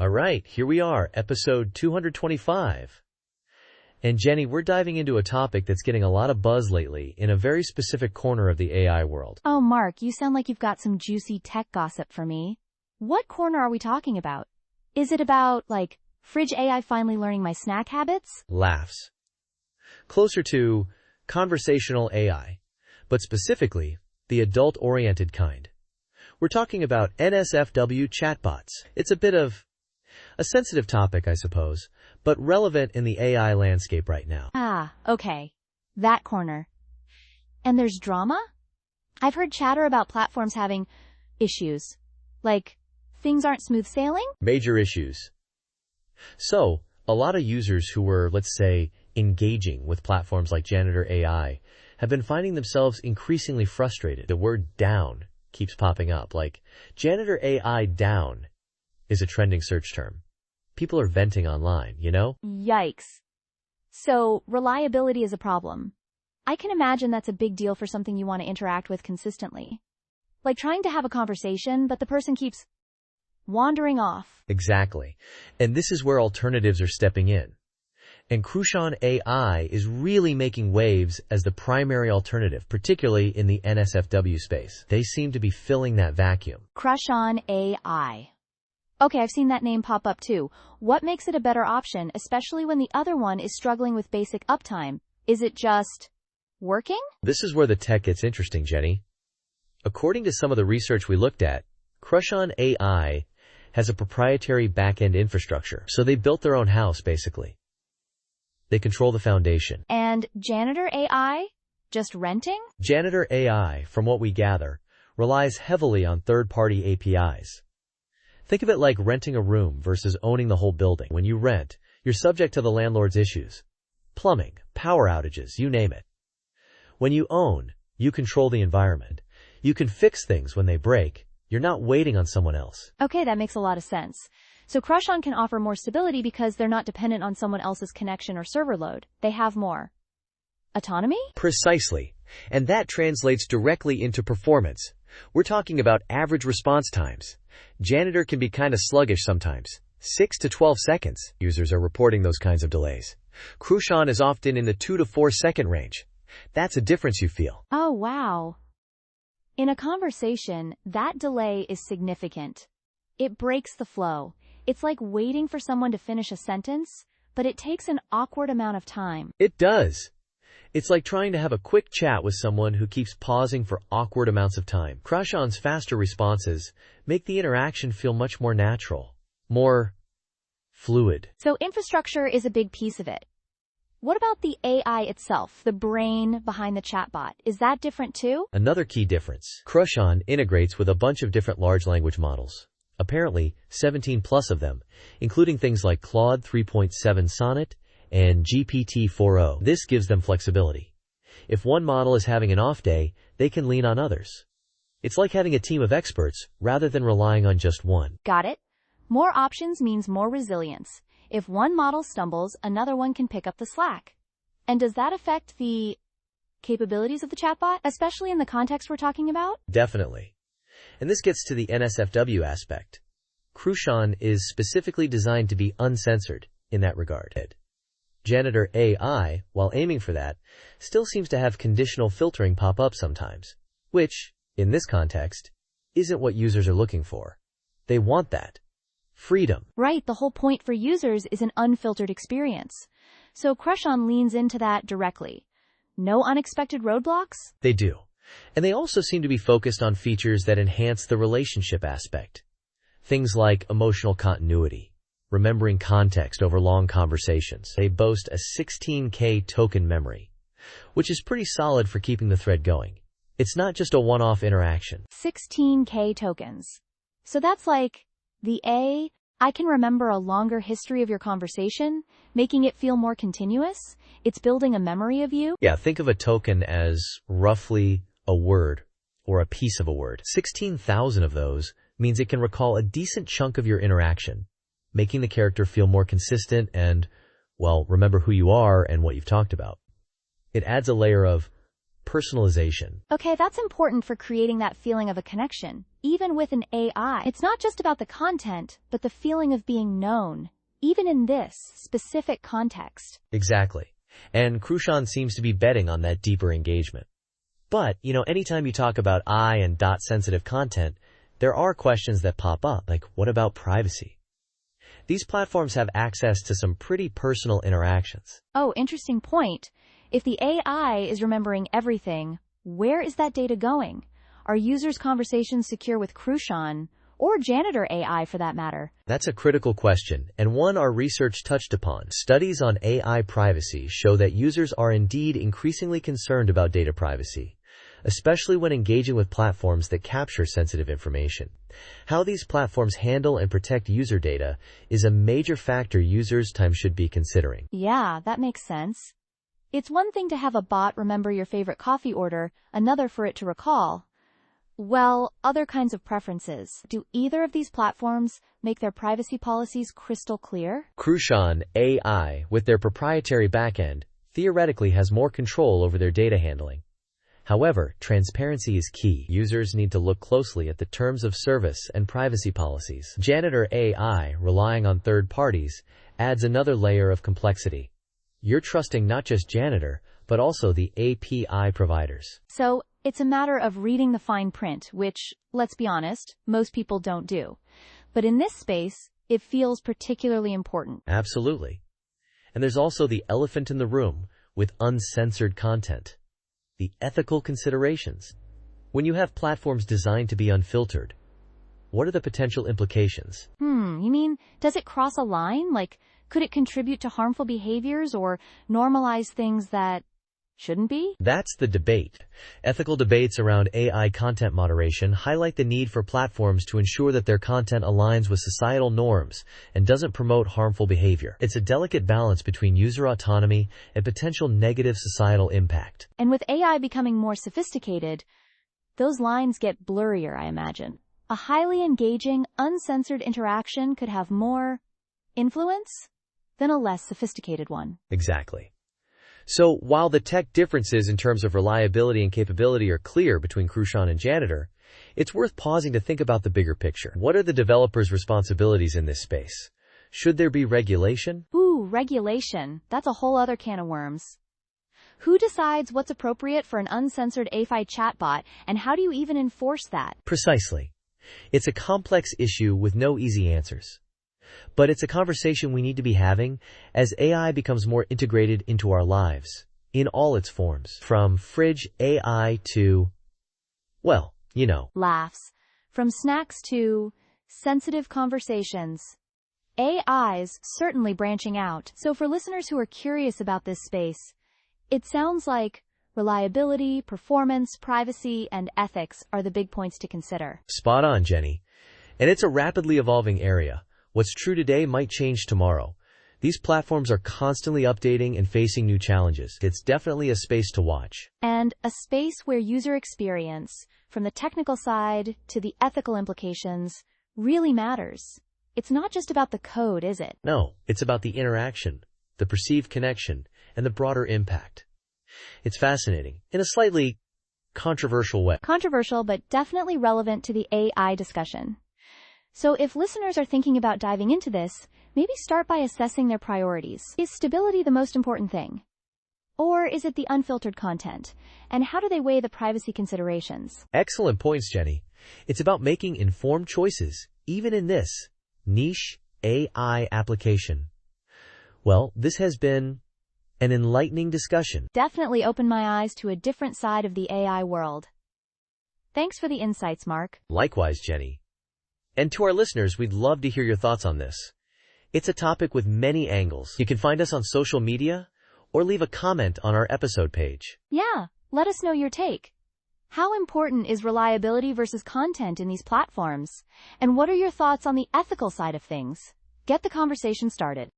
All right, here we are, episode 225. And Jenny, we're diving into a topic that's getting a lot of buzz lately in a very specific corner of the AI world. Oh, Mark, you sound like you've got some juicy tech gossip for me. What corner are we talking about? Is it about, like, fridge AI finally learning my snack habits? Laughs. Closer to conversational AI, but specifically the adult-oriented kind. We're talking about NSFW chatbots. It's a bit of a sensitive topic, I suppose, but relevant in the AI landscape right now. Ah, okay. That corner. And there's drama? I've heard chatter about platforms having issues. Like, things aren't smooth sailing? Major issues. So, a lot of users who were, let's say, engaging with platforms like Janitor AI have been finding themselves increasingly frustrated. The word down keeps popping up, like Janitor AI down is a trending search term. People are venting online, you know? Yikes. So, reliability is a problem. I can imagine that's a big deal for something you want to interact with consistently. Like trying to have a conversation, but the person keeps wandering off. Exactly. And this is where alternatives are stepping in. And Crushon AI is really making waves as the primary alternative, particularly in the NSFW space. They seem to be filling that vacuum. Crushon AI. Okay, I've seen that name pop up too. What makes it a better option, especially when the other one is struggling with basic uptime? Is it just working? This is where the tech gets interesting, Jenny. According to some of the research we looked at, Crushon AI has a proprietary back-end infrastructure. So they built their own house, basically. They control the foundation. And Janitor AI? Just renting? Janitor AI, from what we gather, relies heavily on third-party APIs. Think of it like renting a room versus owning the whole building. When you rent, you're subject to the landlord's issues. Plumbing, power outages, you name it. When you own, you control the environment. You can fix things when they break. You're not waiting on someone else. Okay, that makes a lot of sense. So Crushon can offer more stability because they're not dependent on someone else's connection or server load. They have more autonomy? Precisely. And that translates directly into performance. We're talking about average response times. Janitor can be kind of sluggish sometimes. 6 to 12 seconds. Users are reporting those kinds of delays. Crushon is often in the 2 to 4 second range. That's a difference you feel. Oh, wow. In a conversation, that delay is significant. It breaks the flow. It's like waiting for someone to finish a sentence, but it takes an awkward amount of time. It does. It's like trying to have a quick chat with someone who keeps pausing for awkward amounts of time. Crushon's faster responses make the interaction feel much more natural, more fluid. So infrastructure is a big piece of it. What about the AI itself, the brain behind the chatbot? Is that different too? Another key difference. Crushon integrates with a bunch of different large language models. Apparently, 17 plus of them, including things like Claude 3.7 Sonnet and GPT-4o. This gives them flexibility. If one model is having an off day, they can lean on others. It's like having a team of experts rather than relying on just one. Got it. More options means more resilience. If one model stumbles, another one can pick up the slack. And does that affect the capabilities of the chatbot, especially in the context we're talking about? Definitely. And this gets to the NSFW aspect. Crushon is specifically designed to be uncensored in that regard. Janitor AI, while aiming for that, still seems to have conditional filtering pop up sometimes, which, in this context, isn't what users are looking for. They want that freedom. Right, the whole point for users is an unfiltered experience. So Crushon leans into that directly. No unexpected roadblocks? They do. And they also seem to be focused on features that enhance the relationship aspect. Things like emotional continuity, remembering context over long conversations. They boast a 16K token memory, which is pretty solid for keeping the thread going. It's not just a one-off interaction. 16K tokens. So that's like I can remember a longer history of your conversation, making it feel more continuous. It's building a memory of you. Yeah, think of a token as roughly a word or a piece of a word. 16,000 of those means it can recall a decent chunk of your interaction, making the character feel more consistent and, well, remember who you are and what you've talked about. It adds a layer of personalization. Okay, that's important for creating that feeling of a connection, even with an AI, it's not just about the content, but the feeling of being known, even in this specific context. Exactly. And Crushon seems to be betting on that deeper engagement. But, anytime you talk about I and sensitive content, there are questions that pop up, like what about privacy? These platforms have access to some pretty personal interactions. Oh, interesting point. If the AI is remembering everything, where is that data going? Are users' conversations secure with Crushon, or Janitor AI for that matter? That's a critical question, and one our research touched upon. Studies on AI privacy show that users are indeed increasingly concerned about data privacy, especially when engaging with platforms that capture sensitive information. How these platforms handle and protect user data is a major factor users' time should be considering. Yeah, that makes sense. It's one thing to have a bot remember your favorite coffee order, another for it to recall. Well, other kinds of preferences. Do either of these platforms make their privacy policies crystal clear? Crushon AI, with their proprietary backend, theoretically has more control over their data handling. However, transparency is key. Users need to look closely at the terms of service and privacy policies. Janitor AI, relying on third parties, adds another layer of complexity. You're trusting not just Janitor, but also the API providers. So, it's a matter of reading the fine print, which, let's be honest, most people don't do. But in this space, it feels particularly important. Absolutely. And there's also the elephant in the room with uncensored content. The ethical considerations. When you have platforms designed to be unfiltered, what are the potential implications? You mean, does it cross a line? Like, could it contribute to harmful behaviors or normalize things that shouldn't be? That's the debate. Ethical debates around AI content moderation highlight the need for platforms to ensure that their content aligns with societal norms and doesn't promote harmful behavior. It's a delicate balance between user autonomy and potential negative societal impact. And with AI becoming more sophisticated, those lines get blurrier, I imagine. A highly engaging, uncensored interaction could have more influence than a less sophisticated one. Exactly. So, while the tech differences in terms of reliability and capability are clear between Crushon and Janitor, it's worth pausing to think about the bigger picture. What are the developers' responsibilities in this space? Should there be regulation? Ooh, regulation. That's a whole other can of worms. Who decides what's appropriate for an uncensored AI chatbot, and how do you even enforce that? Precisely. It's a complex issue with no easy answers. But it's a conversation we need to be having as AI becomes more integrated into our lives, in all its forms. From fridge AI to, laughs. From snacks to sensitive conversations. AI's certainly branching out. So for listeners who are curious about this space, it sounds like reliability, performance, privacy, and ethics are the big points to consider. Spot on, Jenny. And it's a rapidly evolving area. What's true today might change tomorrow. These platforms are constantly updating and facing new challenges. It's definitely a space to watch. And a space where user experience, from the technical side to the ethical implications, really matters. It's not just about the code, is it? No, it's about the interaction, the perceived connection, and the broader impact. It's fascinating, in a slightly controversial way. Controversial, but definitely relevant to the AI discussion. So if listeners are thinking about diving into this, maybe start by assessing their priorities. Is stability the most important thing? Or is it the unfiltered content? And how do they weigh the privacy considerations? Excellent points, Jenny. It's about making informed choices, even in this niche AI application. Well, this has been an enlightening discussion. Definitely opened my eyes to a different side of the AI world. Thanks for the insights, Mark. Likewise, Jenny. And to our listeners, we'd love to hear your thoughts on this. It's a topic with many angles. You can find us on social media or leave a comment on our episode page. Yeah, let us know your take. How important is reliability versus content in these platforms? And what are your thoughts on the ethical side of things? Get the conversation started.